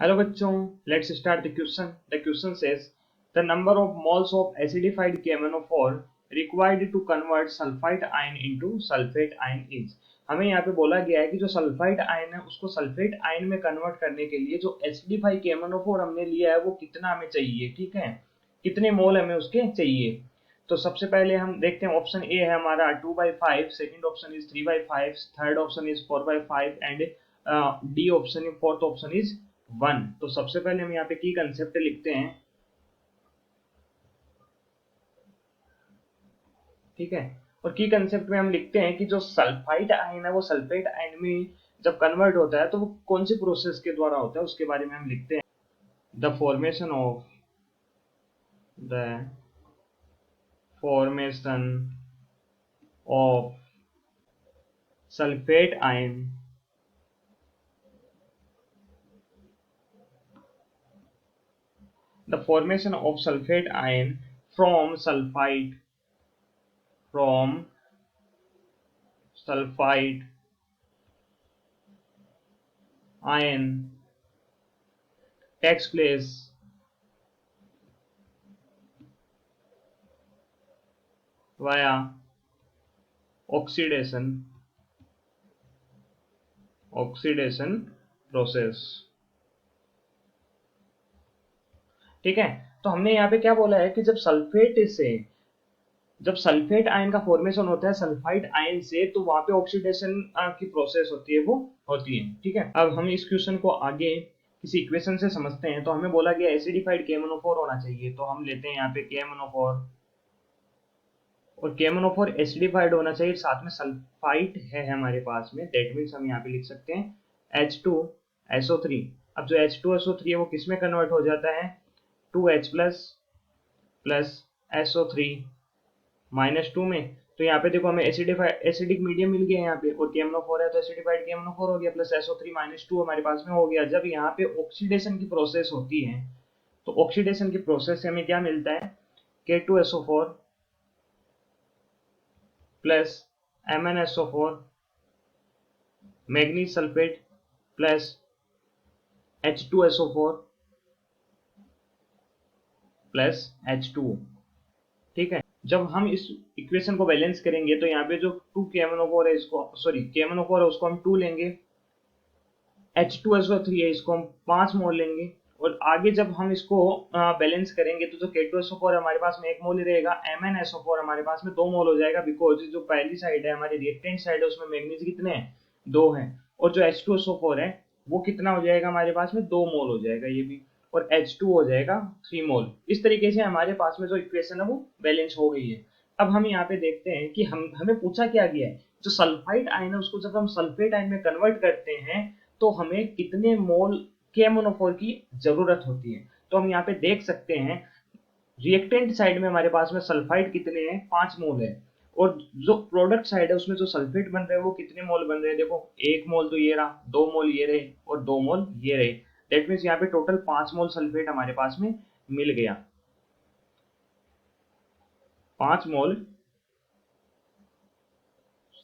Hello बच्चों, let's start the question. The question says the number of moles of acidified KMnO4 required to convert sulfite ion into sulfate ion is. हमें यहाँ पे बोला गया है कि जो सल्फाइड आयन है उसको सल्फेट आयन में कन्वर्ट करने के लिए जो एसिडिफाइड KMnO4 हमने लिया है वो कितना हमें चाहिए, ठीक है, कितने मोल हमें उसके चाहिए। तो सबसे पहले हम देखते हैं, ऑप्शन ए है हमारा 2/5, second option is 3/5, third option is 4/5 and D option, fourth option is 1। तो सबसे पहले हम यहाँ पे की कंसेप्ट लिखते हैं, ठीक है। और की कंसेप्ट में हम लिखते हैं कि जो सल्फाइड आयन है वो सल्फेट आयन में जब कन्वर्ट होता है तो वो कौन सी प्रोसेस के द्वारा होता है उसके बारे में हम लिखते हैं। The formation of sulphate ion the formation of sulfate ion from sulfide ion takes place via oxidation process, ठीक है। तो हमने यहाँ पे क्या बोला है कि जब सल्फेट आयन का फॉर्मेशन होता है सल्फाइड आयन से, तो वहां पे ऑक्सीडेशन की प्रोसेस होती है, वो होती है, ठीक है। अब हम इस क्वेश्चन को आगे किसी इक्वेशन से समझते हैं। तो हमें बोला गया एसिडिफाइड KMnO4 होना चाहिए, तो हम लेते हैं यहाँ पे KMnO4, और KMnO4 एसिडिफाइड होना चाहिए, साथ में सल्फाइड है हमारे पास में, दैट मीन्स हम यहाँ पे लिख सकते हैं H2SO3। अब जो H2SO3 है वो किस में कन्वर्ट हो जाता है, 2H प्लस SO3 -2 में। तो यहाँ पे देखो हमें एसिडिक मीडियम मिल गया यहाँ पे, और KMnO4 है तो एसिडिफाइड KMnO4 हो गया, प्लस SO3 -2 हमारे पास में हो गया। जब यहाँ पे ऑक्सीडेशन की प्रोसेस होती है तो ऑक्सीडेशन की प्रोसेस से हमें क्या मिलता है, K2SO4 plus MnSO4 manganese sulphate plus H2SO4 plus H2, ठीक है। जब हम इस इक्वेशन को बैलेंस करेंगे तो यहाँ पे जो 2 KMnO4 है इसको, सॉरी KMnO4 है उसको हम 2 लेंगे, H2SO3 है इसको हम 5 मोल लेंगे, और आगे जब हम इसको बैलेंस करेंगे तो जो K2SO4 है हमारे पास में 1 मोल ही रहेगा, MnSO4 हमारे पास में 2 मोल हो जाएगा, बिकॉज जो पहली साइड है हमारी रिएक्टेंट साइड है उसमें मैग्नीज कितने हैं, 2 हैं, और जो H2SO4 है वो कितना हो जाएगा हमारे पास में, 2 मोल हो जाएगा ये भी, और H2 हो जाएगा 3 मोल। इस तरीके से हमारे पास में जो इक्वेशन है वो बैलेंस हो गई है। अब हम यहाँ पे देखते हैं कि हमें पूछा क्या गया है, जो सल्फाइड आयन है उसको जब हम सल्फेट आयन में कन्वर्ट करते हैं तो हमें कितने मोल KMnO4 की जरूरत होती है। तो हम यहाँ पे देख सकते हैं रिएक्टेंट साइड में हमारे पास में सल्फाइड कितने हैं, 5 मोल है, और जो प्रोडक्ट साइड है उसमें जो सल्फेट बन रहे हैं वो कितने मोल बन रहे हैं, देखो 1 मोल तो ये रहा, 2 मोल ये रहे, और 2 मोल ये रहे। दैट मीन्स यहाँ पे टोटल 5 मोल सल्फेट हमारे पास में मिल गया, 5 मोल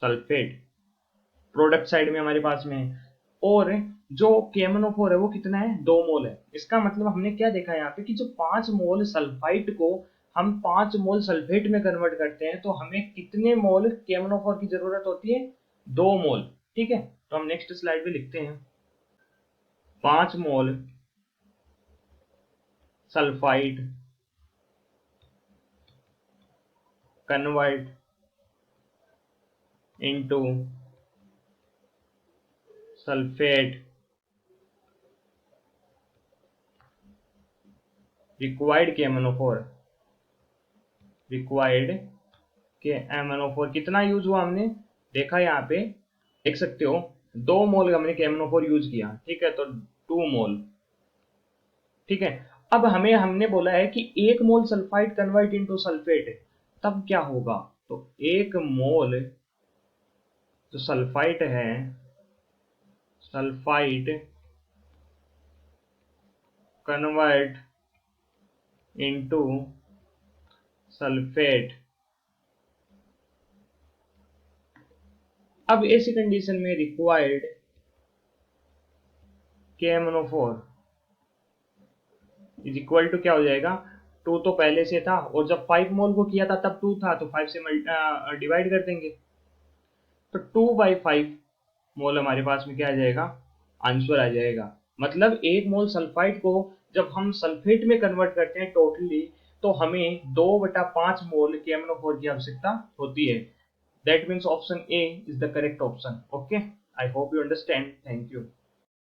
सल्फेट प्रोडक्ट साइड में हमारे पास में है, और जो KMnO4 है वो कितना है, 2 मोल है। इसका मतलब हमने क्या देखा यहाँ पे कि जो 5 मोल सल्फाइड को हम 5 मोल सल्फेट में कन्वर्ट करते हैं तो हमें कितने मोल KMnO4 की जरूरत होती है, 2 मोल, ठीक है। तो हम नेक्स्ट स्लाइड पे लिखते हैं 5 mole sulphide convert into sulphate required KMnO4 कितना यूज हुआ हमने देखा यहाँ पे, देख सकते हो 2 मोल हमने KMnO4 यूज किया, ठीक है, तो 2 मोल, ठीक है। अब हमने बोला है कि 1 मोल सल्फाइड कन्वर्ट इनटू सल्फेट, तब क्या होगा, तो 1 मोल जो सल्फाइड है, सल्फाइड कन्वर्ट इनटू सल्फेट। अब ऐसी कंडीशन में required KMnO4 is equal to क्या हो जाएगा, 2 तो पहले से था और जब 5 मोल को किया था तब 2 था, तो 5 से डिवाइड कर देंगे, तो 2/5 मोल हमारे पास में क्या आ जाएगा, आंसर आ जाएगा। मतलब 1 मोल सल्फाइड को जब हम सल्फेट में कन्वर्ट करते हैं टोटली, तो हमें 2/5 मोल KMnO4 की आवश्यकता होती है। That means option A is the correct option. Okay, I hope you understand. Thank you.